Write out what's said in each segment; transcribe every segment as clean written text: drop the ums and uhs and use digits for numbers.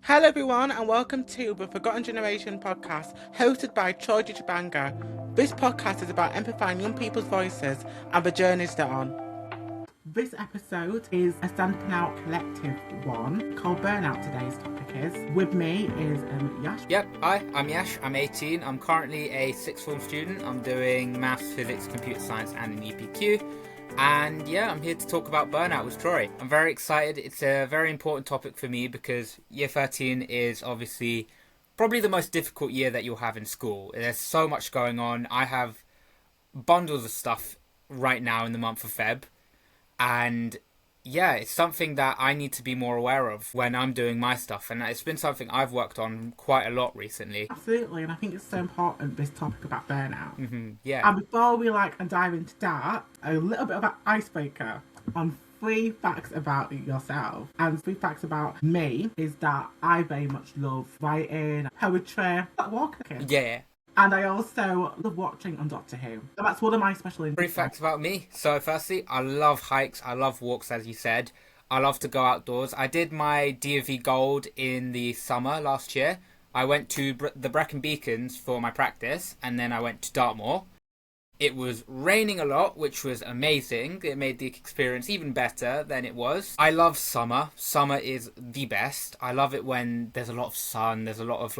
Hello, everyone, and welcome to the Forgotten Generation podcast hosted by Njenje Mbanga. This podcast is about amplifying young people's voices and the journeys they're on. This episode is a Standing Out collective one called Burnout. Today's topic is. With me is Yash. Yep, hi, I'm Yash, I'm 18, I'm currently a sixth form student, I'm doing maths, physics, computer science and an EPQ. And yeah, I'm here to talk about burnout with Troy. I'm very excited. It's a very important topic for me because year 13 is obviously probably the most difficult year that you'll have in school. There's so much going on. I have bundles of stuff right now in the month of Feb. And yeah, it's something that I need to be more aware of when I'm doing my stuff. And it's been something I've worked on quite a lot recently. Absolutely, and I think it's so important, this topic about burnout. Yeah. And before we dive into that, a little bit of an icebreaker on 3 facts about yourself. And 3 facts about me is that I very much love writing, poetry, walking. Yeah. And I also love watching on Doctor Who. So that's one of my special interests. 3 facts about me. So firstly, I love hikes, I love walks, as you said. I love to go outdoors. I did my DFV Gold in the summer last year. I went to the Brecon Beacons for my practice, and then I went to Dartmoor. It was raining a lot, which was amazing. It made the experience even better than it was. I love summer. Summer is the best. I love it when there's a lot of sun, there's a lot of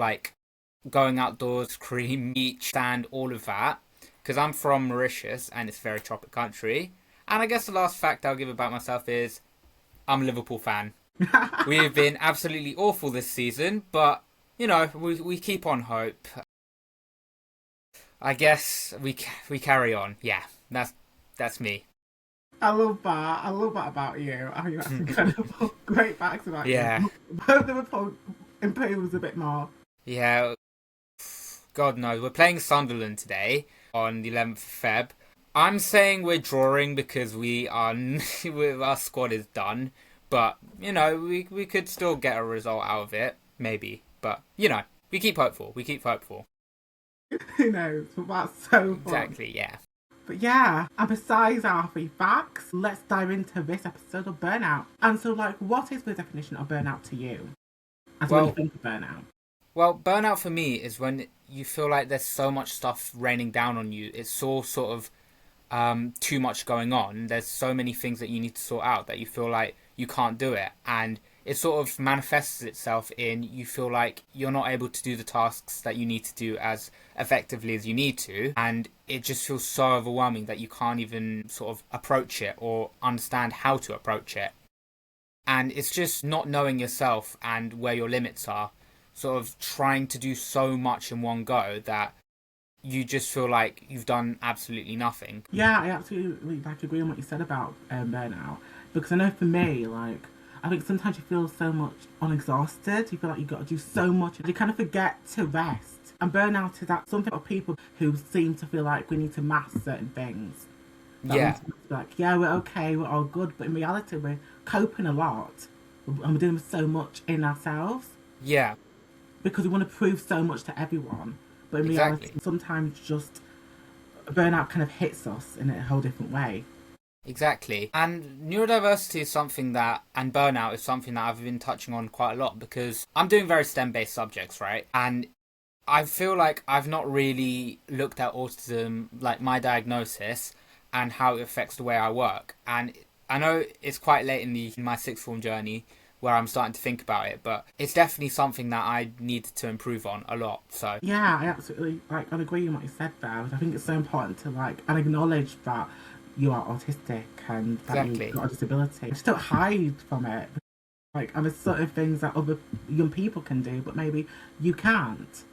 going outdoors, cream, beach, sand, all of that. Because I'm from Mauritius and it's a very tropical country. And I guess the last fact I'll give about myself is I'm a Liverpool fan. We have been absolutely awful this season, but, you know, we keep on hope. I guess we carry on. Yeah, that's me. I love that. I love that about you. I think that's incredible. Great facts about you. Yeah. Hope Liverpool improves a bit more. Yeah. God knows. We're playing Sunderland today on the 11th of Feb. I'm saying we're drawing because our squad is done. But, you know, we could still get a result out of it. Maybe. But, you know, we keep hopeful. Who knows? But that's so fun. Exactly, yeah. But yeah, and besides our 3 facts, let's dive into this episode of burnout. And so, what is the definition of burnout to you? And so when you think of burnout? Well, burnout for me is when you feel like there's so much stuff raining down on you. It's all sort of too much going on. There's so many things that you need to sort out that you feel like you can't do it. And it sort of manifests itself in you feel like you're not able to do the tasks that you need to do as effectively as you need to. And it just feels so overwhelming that you can't even sort of approach it or understand how to approach it. And it's just not knowing yourself and where your limits are. Sort of trying to do so much in one go that you just feel like you've done absolutely nothing. Yeah, I absolutely agree on what you said about burnout. Because I know for me, I think sometimes you feel so much unexhausted. You feel like you've got to do so much. You kind of forget to rest. And burnout is that something for people who seem to feel like we need to master certain things. Yeah. Yeah, we're okay, we're all good. But in reality, we're coping a lot. And we're doing so much in ourselves. Yeah. Because we want to prove so much to everyone. But in reality, sometimes just burnout kind of hits us in a whole different way. Exactly. And neurodiversity is something and burnout is something that I've been touching on quite a lot because I'm doing very STEM-based subjects, right? And I feel like I've not really looked at autism, like my diagnosis, and how it affects the way I work. And I know it's quite late in my sixth form journey where I'm starting to think about it, but it's definitely something that I need to improve on a lot. So yeah, I absolutely I agree with what you said there. I think it's so important to and acknowledge that you are autistic and that you've got a disability. Just don't hide from it. And there's certain things that other young people can do, but maybe you can't.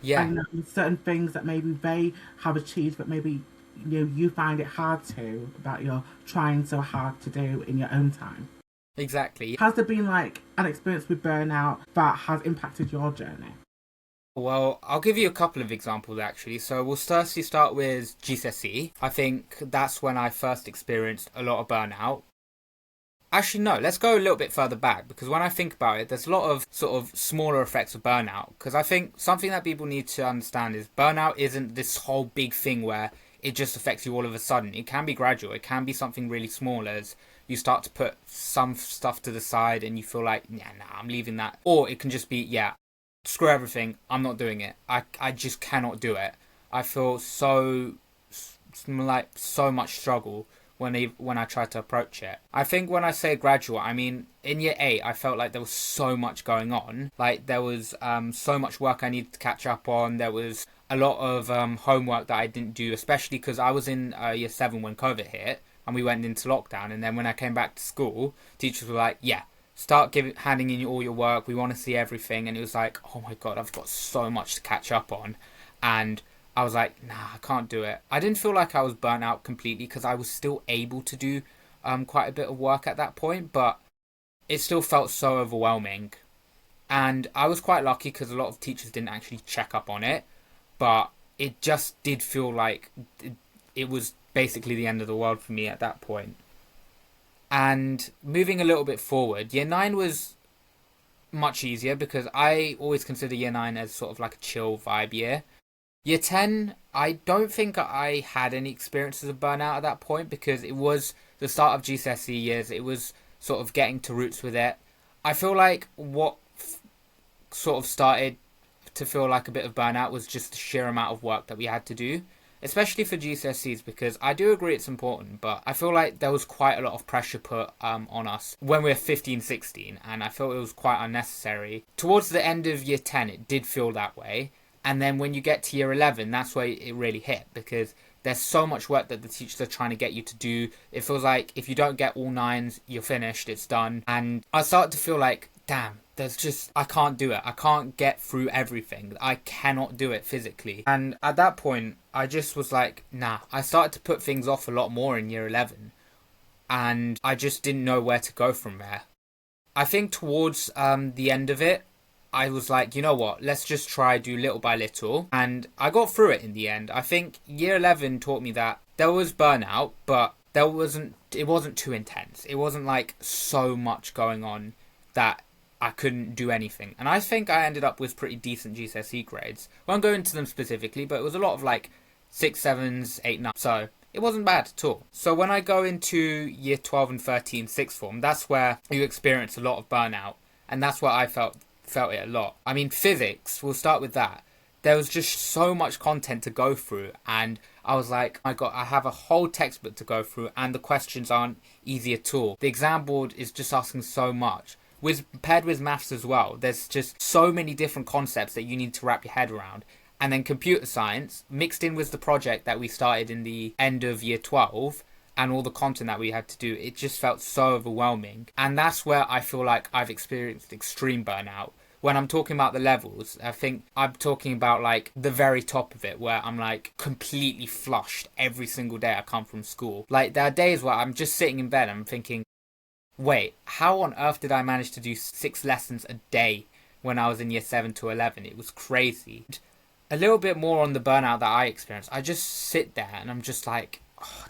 Yeah. And there's certain things that maybe they have achieved, but maybe you find it hard to, that you're trying so hard to do in your own time. Exactly. Has there been an experience with burnout that has impacted your journey? Well, I'll give you a couple of examples actually. So we'll firstly start with GCSE. I think that's when I first experienced a lot of burnout. Actually, no, let's go a little bit further back because when I think about it, there's a lot of sort of smaller effects of burnout. Because I think something that people need to understand is burnout isn't this whole big thing where it just affects you all of a sudden. It can be gradual. It can be something really small as you start to put some stuff to the side and you feel like, yeah, nah, I'm leaving that. Or it can just be, yeah, screw everything, I'm not doing it. I just cannot do it. I feel so much struggle when I try to approach it. I think when I say gradual, I mean in year 8 I felt like there was so much going on. Like there was so much work I needed to catch up on. There was a lot of homework that I didn't do, especially because I was in year 7 when COVID hit and we went into lockdown. And then when I came back to school, teachers were like, yeah, start handing in all your work, we want to see everything. And it was like, oh my god, I've got so much to catch up on. And I was like, nah, I can't do it. I didn't feel like I was burnt out completely because I was still able to do quite a bit of work at that point, but it still felt so overwhelming. And I was quite lucky because a lot of teachers didn't actually check up on it, but it just did feel like it was basically the end of the world for me at that point. And moving a little bit forward, year 9 was much easier because I always consider year 9 as sort of like a chill vibe year. Year 10, I don't think I had any experiences of burnout at that point because it was the start of GCSE years. It was sort of getting to roots with it. I feel like what sort of started to feel like a bit of burnout was just the sheer amount of work that we had to do, especially for GCSEs, because I do agree it's important, but I feel like there was quite a lot of pressure put on us when we were 15, 16, and I felt it was quite unnecessary. Towards the end of year 10, it did feel that way. And then when you get to year 11, that's where it really hit because there's so much work that the teachers are trying to get you to do. It feels like if you don't get all 9s, you're finished, it's done. And I started to feel like, damn, I can't do it. I can't get through everything. I cannot do it physically. And at that point, I just was like, nah. I started to put things off a lot more in year 11. And I just didn't know where to go from there. I think towards the end of it, I was like, you know what, let's just try do little by little. And I got through it in the end. I think year 11 taught me that there was burnout, but it wasn't too intense. It wasn't like so much going on that I couldn't do anything. And I think I ended up with pretty decent GCSE grades. I won't go into them specifically, but it was a lot of like 6, 7s, 8, 9. So it wasn't bad at all. So when I go into year 12 and 13, sixth form, that's where you experience a lot of burnout. And that's where I felt it a lot. I mean, physics, we'll start with that. There was just so much content to go through, and I was like, my god, I have a whole textbook to go through, and the questions aren't easy at all. The exam board is just asking so much. Paired with maths as well, there's just so many different concepts that you need to wrap your head around. And then computer science, mixed in with the project that we started in the end of year 12, and all the content that we had to do, it just felt so overwhelming. And that's where I feel like I've experienced extreme burnout. When I'm talking about the levels, I think I'm talking about like the very top of it, where I'm like completely flushed every single day I come from school. Like there are days where I'm just sitting in bed and I'm thinking, wait, how on earth did I manage to do 6 lessons a day when I was in year 7 to 11? It was crazy. A little bit more on the burnout that I experienced. I just sit there and I'm just like,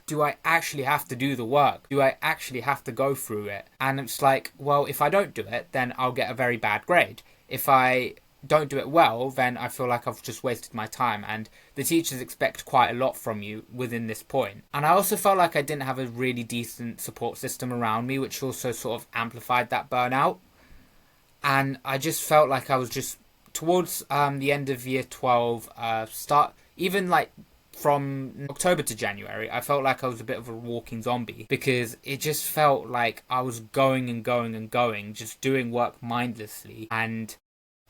do I actually have to do the work? Do I actually have to go through it? And it's like, well, if I don't do it, then I'll get a very bad grade. If I don't do it well, then I feel like I've just wasted my time, and the teachers expect quite a lot from you within this point. And I also felt like I didn't have a really decent support system around me, which also sort of amplified that burnout. And I just felt like I was just towards the end of year 12, even like from October to January, I felt like I was a bit of a walking zombie because it just felt like I was going and going and going, just doing work mindlessly, and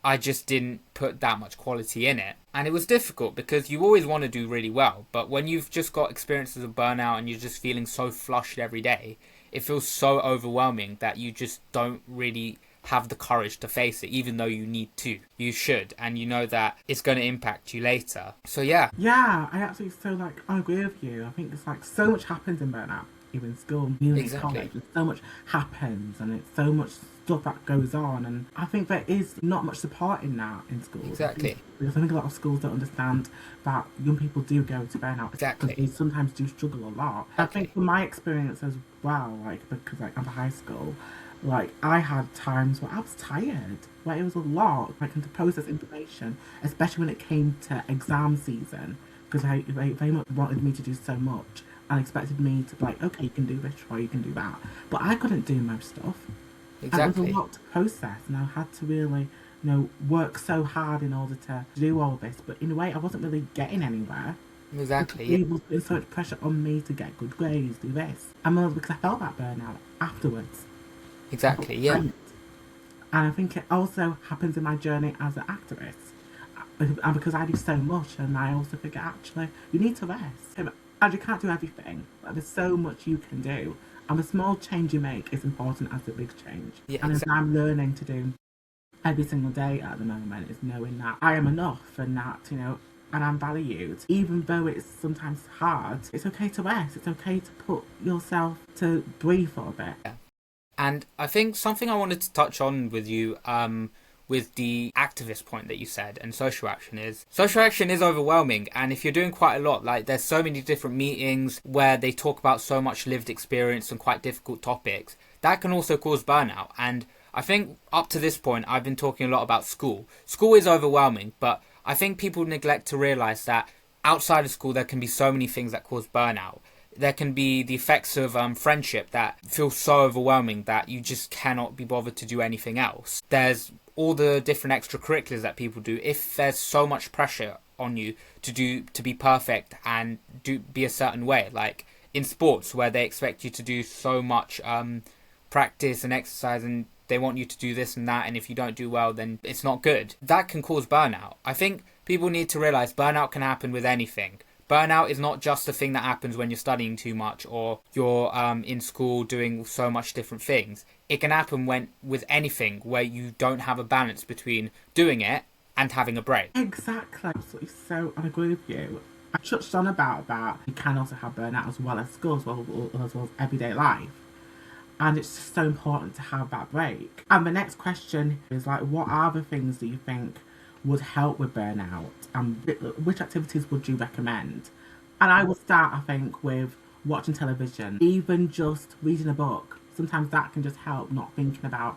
I just didn't put that much quality in it. And it was difficult because you always want to do really well, but when you've just got experiences of burnout and you're just feeling so flushed every day, it feels so overwhelming that you just don't really have the courage to face it, even though you need to. You should, and you know that it's going to impact you later. So yeah. Yeah, I absolutely I agree with you. I think it's like so much happens in burnout, even school, uni, college, and so much happens, and it's so much stuff that goes on, and I think there is not much support in that in schools. Exactly. Because I think a lot of schools don't understand that young people do go to burnout. Exactly. Because they sometimes do struggle a lot. I think from my experience as well, because I'm a high school, I had times where I was tired, where it was a lot, and to process information, especially when it came to exam season, because they very much wanted me to do so much. and expected me to be like, okay, you can do this or you can do that. But I couldn't do most stuff. Exactly. And it was a lot to process, and I had to really, work so hard in order to do all this. But in a way, I wasn't really getting anywhere. Exactly. There was so much pressure on me to get good grades, do this. And well, because I felt that burnout afterwards. Exactly, yeah. And I think it also happens in my journey as an activist. And because I do so much, and I also think actually, you need to rest. And you can't do everything. But there's so much you can do. And the small change you make is important as the big change. Yeah, and as I'm learning to do every single day at the moment is knowing that I am enough and that, and I'm valued. Even though it's sometimes hard, it's okay to rest. It's okay to put yourself to breathe for a bit. Yeah. And I think something I wanted to touch on with you, with the activist point that you said, and social action is overwhelming. And if you're doing quite a lot, like there's so many different meetings where they talk about so much lived experience and quite difficult topics, that can also cause burnout. And I think up to this point, I've been talking a lot about school. School is overwhelming, but I think people neglect to realise that outside of school, there can be so many things that cause burnout. There can be the effects of friendship that feel so overwhelming that you just cannot be bothered to do anything else. There's all the different extracurriculars that people do. If there's so much pressure on you to be perfect and be a certain way, like in sports where they expect you to do so much practice and exercise, and they want you to do this and that, and if you don't do well, then it's not good. That can cause burnout. I think people need to realise burnout can happen with anything. Burnout is not just a thing that happens when you're studying too much or you're in school doing so much different things. It can happen with anything where you don't have a balance between doing it and having a break. Exactly. Absolutely. So I agree with you. I touched on about that. You can also have burnout as well as school, as well as everyday life. And it's just so important to have that break. And the next question is like, what are the things that you think would help with burnout, and which activities would you recommend? And I would start, I think, with watching television, even just reading a book. Sometimes that can just help not thinking about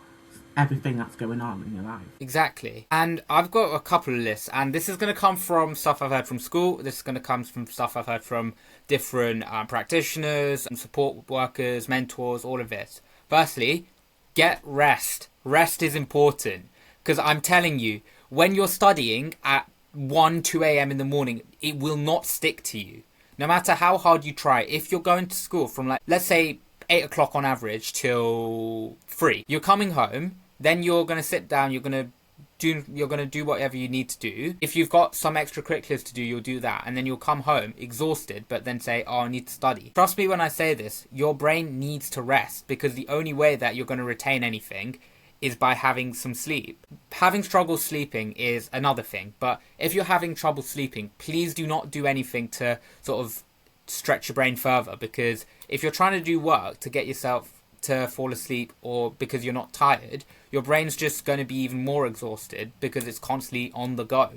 everything that's going on in your life. Exactly. And I've got a couple of lists, and this is going to come from stuff I've heard from school. This is going to come from stuff I've heard from different practitioners and support workers, mentors, all of this. Firstly, get rest. Rest is important, because I'm telling you, when you're studying at 1, 2 a.m. in the morning, it will not stick to you. No matter how hard you try. If you're going to school from, let's say 8 o'clock on average till 3, you're coming home, then you're going to sit down, you're going to do whatever you need to do. If you've got some extracurriculars to do, you'll do that, and then you'll come home exhausted, but then say, oh, I need to study. Trust me when I say this, your brain needs to rest, because the only way that you're going to retain anything is by having some sleep. Having trouble sleeping is another thing, but if you're having trouble sleeping, please do not do anything to sort of stretch your brain further, because if you're trying to do work to get yourself to fall asleep, or because you're not tired, your brain's just going to be even more exhausted because it's constantly on the go.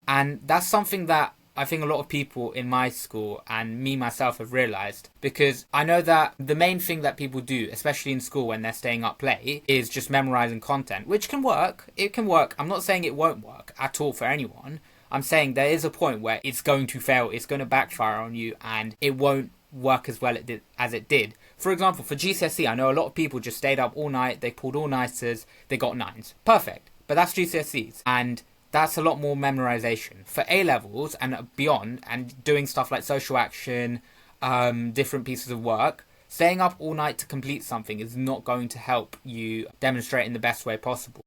And that's something that I think a lot of people in my school and me myself have realised, because I know that the main thing that people do, especially in school when they're staying up late, is just memorising content, which can work. It can work. I'm not saying it won't work at all for anyone. I'm saying there is a point where it's going to fail, it's going to backfire on you, and it won't work as well as it did. For example, for GCSE, I know a lot of people just stayed up all night, they pulled all-nighters, they got 9s. Perfect. But that's GCSEs. And that's a lot more memorization. For A-levels and beyond, and doing stuff like social action, different pieces of work, staying up all night to complete something is not going to help you demonstrate in the best way possible.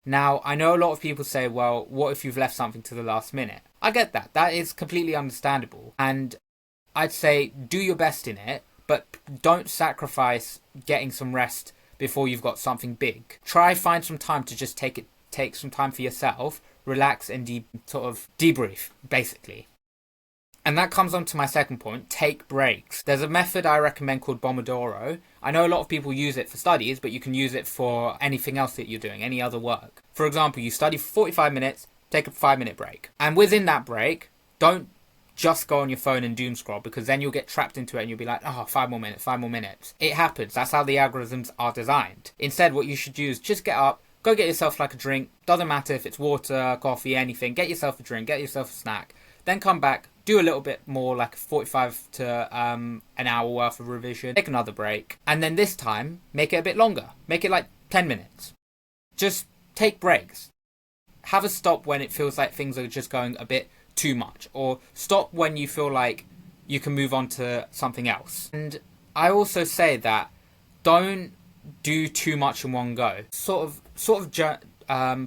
Now, I know a lot of people say, well, what if you've left something to the last minute? I get that. That is completely understandable. And I'd say do your best in it, but don't sacrifice getting some rest before you've got something big. Try find some time to just take some time for yourself, relax and sort of debrief, basically. And that comes on to my second point, take breaks. There's a method I recommend called Pomodoro. I know a lot of people use it for studies, but you can use it for anything else that you're doing, any other work. For example, you study for 45 minutes, take a 5-minute break. And within that break, don't just go on your phone and doom scroll, because then you'll get trapped into it and you'll be like, oh, 5 more minutes. It happens. That's how the algorithms are designed. Instead, what you should do is just get up, go get yourself like a drink. Doesn't matter if it's water, coffee, anything. Get yourself a drink, get yourself a snack. Then come back, do a little bit more, like 45 to an hour worth of revision, take another break, and then this time make it a bit longer. Make it like 10 minutes. Just take breaks. Have a stop when it feels like things are just going a bit too much, or stop when you feel like you can move on to something else. And I also say that don't do too much in one go. Sort of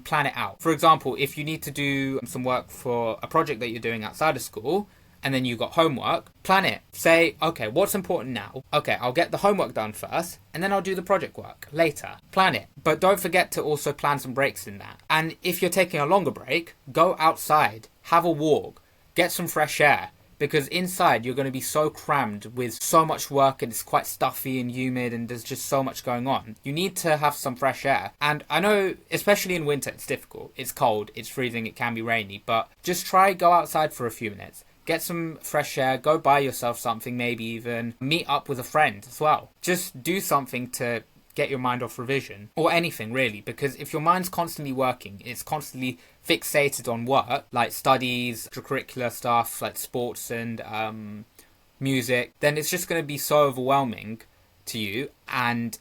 plan it out. For example, if you need to do some work for a project that you're doing outside of school, and then you've got homework, plan it. Say, okay, what's important now? Okay, I'll get the homework done first, and then I'll do the project work later. Plan it. But don't forget to also plan some breaks in that. And if you're taking a longer break, go outside, have a walk, get some fresh air. Because inside you're going to be so crammed with so much work, and it's quite stuffy and humid, and there's just so much going on. You need to have some fresh air. And I know, especially in winter, it's difficult. It's cold, it's freezing, it can be rainy. But just go outside for a few minutes. Get some fresh air, go buy yourself something, maybe even meet up with a friend as well. Just do something to get your mind off revision, or anything really, because if your mind's constantly working, it's constantly fixated on work, like studies, extracurricular stuff, like sports and music, then it's just going to be so overwhelming to you, and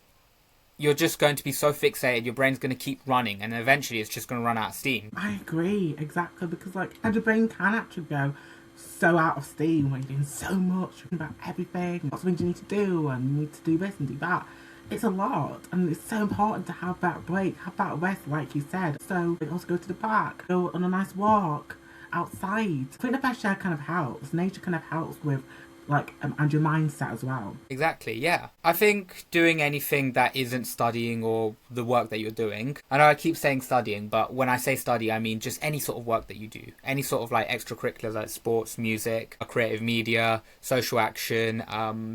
you're just going to be so fixated, your brain's going to keep running, and eventually it's just going to run out of steam. I agree, exactly, because and your brain can actually go so out of steam when you're doing so much about everything, lots of things you need to do, and you need to do this and do that. It's a lot, and it's so important to have that break, have that rest, like you said. So also go to the park, go on a nice walk outside. I think the fresh air kind of helps. Nature kind of helps with and your mindset as well. Exactly, yeah. I think doing anything that isn't studying or the work that you're doing, I know I keep saying studying, but when I say study, I mean just any sort of work that you do. Any sort of like extracurriculars like sports, music, creative media, social action,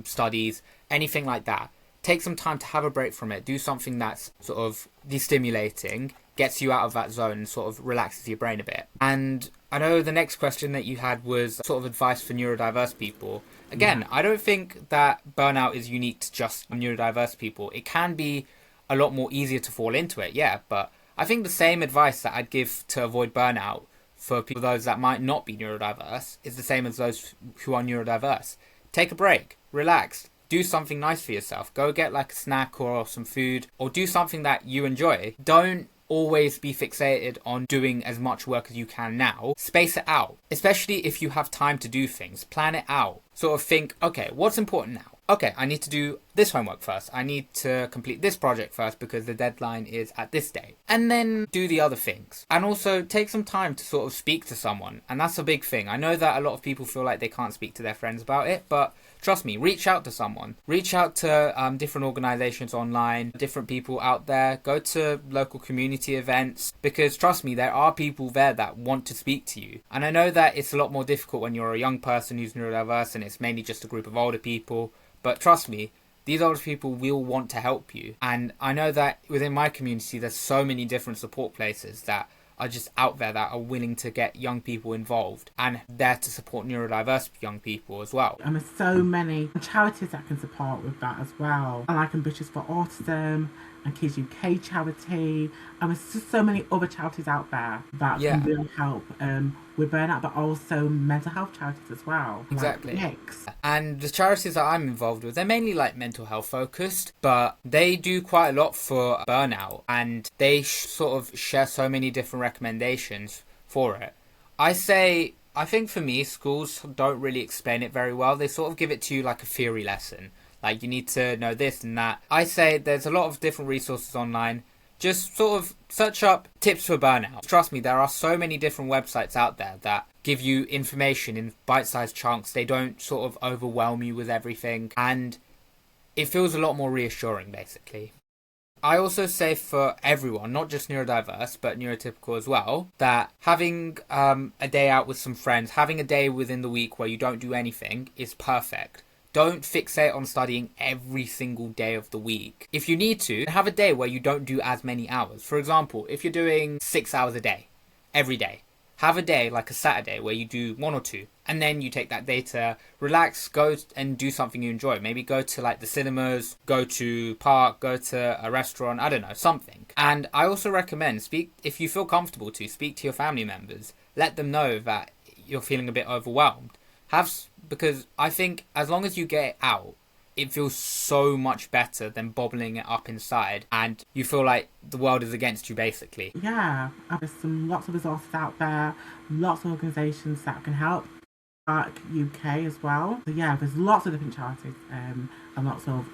studies, anything like that. Take some time to have a break from it. Do something that's sort of destimulating, gets you out of that zone, and sort of relaxes your brain a bit. And I know the next question that you had was sort of advice for neurodiverse people. Again, I don't think that burnout is unique to just neurodiverse people. It can be a lot more easier to fall into it, yeah, but I think the same advice that I'd give to avoid burnout for people, those that might not be neurodiverse, is the same as those who are neurodiverse. Take a break, relax, do something nice for yourself. Go get like a snack or some food, or do something that you enjoy. Don't always be fixated on doing as much work as you can now. Space it out, especially if you have time to do things. Plan it out. Sort of think, okay, what's important now? Okay, I need to do this homework first. I need to complete this project first because the deadline is at this date. And then do the other things. And also take some time to sort of speak to someone. And that's a big thing. I know that a lot of people feel like they can't speak to their friends about it, but trust me, reach out to someone. Reach out to different organizations online, different people out there. Go to local community events, because trust me, there are people there that want to speak to you. And I know that it's a lot more difficult when you're a young person who's neurodiverse and it's mainly just a group of older people. But trust me, these older people will want to help you. And I know that within my community, there's so many different support places that are just out there that are willing to get young people involved and there to support neurodiverse young people as well. And there's so many charities that can support with that as well. And like Ambitious for Autism and Kids UK charity. And there's just so many other charities out there that can really help with burnout, but also mental health charities as well. Exactly. Like and the charities that I'm involved with, they're mainly like mental health focused, but they do quite a lot for burnout, and they sort of share so many different recommendations for it. I think for me, schools don't really explain it very well. They sort of give it to you like a theory lesson. Like, you need to know this and that. I say there's a lot of different resources online. Just sort of search up tips for burnout. Trust me, there are so many different websites out there that give you information in bite-sized chunks. They don't sort of overwhelm you with everything. And it feels a lot more reassuring, basically. I also say for everyone, not just neurodiverse, but neurotypical as well, that having a day out with some friends, having a day within the week where you don't do anything is perfect. Don't fixate on studying every single day of the week. If you need to, have a day where you don't do as many hours. For example, if you're doing 6 hours a day, every day, have a day like a Saturday where you do 1 or 2. And then you take that day to relax, go and do something you enjoy. Maybe go to like the cinemas, go to park, go to a restaurant, I don't know, something. And I also recommend, if you feel comfortable to, speak to your family members. Let them know that you're feeling a bit overwhelmed. because I think as long as you get it out, it feels so much better than bottling it up inside, and you feel like the world is against you, basically. Yeah, there's lots of resources out there, lots of organisations that can help. UK as well. So yeah, there's lots of different charities and lots of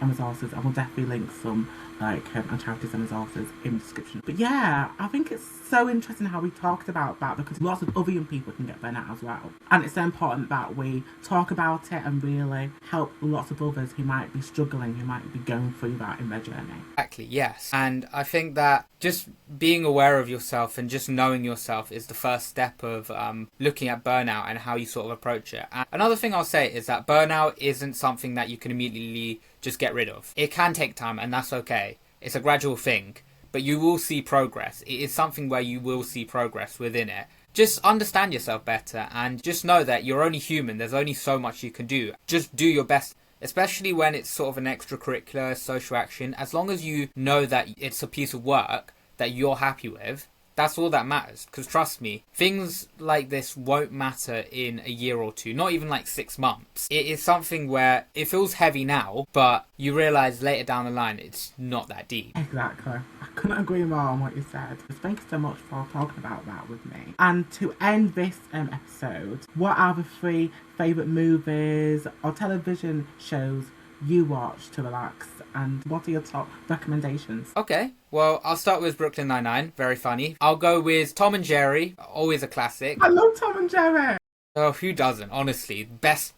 resources. I will definitely link some charities and resources in the description. But yeah, I think it's so interesting how we talked about that, because lots of other young people can get burnout as well, and it's so important that we talk about it and really help lots of others who might be struggling, who might be going through that in their journey. Exactly, yes. And I think that just being aware of yourself and just knowing yourself is the first step of looking at burnout and how you sort of approach it. And another thing I'll say is that burnout isn't something that you can immediately just get rid of. It can take time, and that's okay. It's a gradual thing, but you will see progress. It is something where you will see progress within it. Just understand yourself better and just know that you're only human. There's only so much you can do. Just do your best, especially when it's sort of an extracurricular social action. As long as you know that it's a piece of work that you're happy with, that's all that matters. Because trust me, things like this won't matter in a year or two, not even like 6 months. It is something where it feels heavy now, but you realise later down the line it's not that deep. Exactly. I couldn't agree more on what you said. Thank you so much for talking about that with me. And to end this episode, what are the 3 favourite movies or television shows you watch to relax, and what are your top recommendations? Okay, well, I'll start with Brooklyn Nine-Nine, very funny. I'll go with Tom and Jerry, always a classic. I love Tom and Jerry! Oh, who doesn't, honestly? Best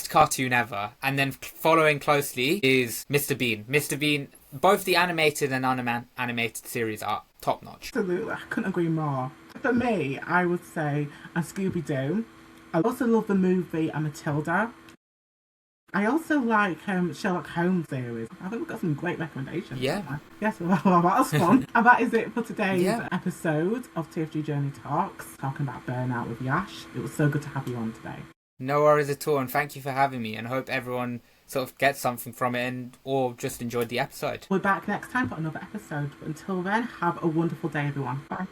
cartoon ever. And then following closely is Mr. Bean. Mr. Bean, both the animated and unanimated series are top-notch. Absolutely, I couldn't agree more. For me, I would say Scooby-Doo. I also love the movie Matilda. I also like Sherlock Holmes series. I think we've got some great recommendations. Yeah. Yes, well, that was fun. And that is it for today's episode of TFG Journey Talks, talking about burnout with Yash. It was so good to have you on today. No worries at all, and thank you for having me, and I hope everyone sort of gets something from it or just enjoyed the episode. We're back next time for another episode, but until then, have a wonderful day, everyone. Bye.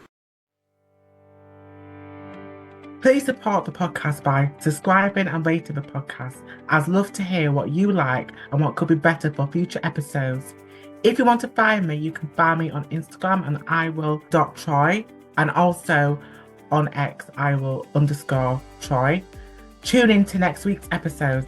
Please support the podcast by subscribing and rating the podcast. I'd love to hear what you like and what could be better for future episodes. If you want to find me, you can find me on Instagram and iwill.troy, and also on X, iwill_Troy. Tune in to next week's episode.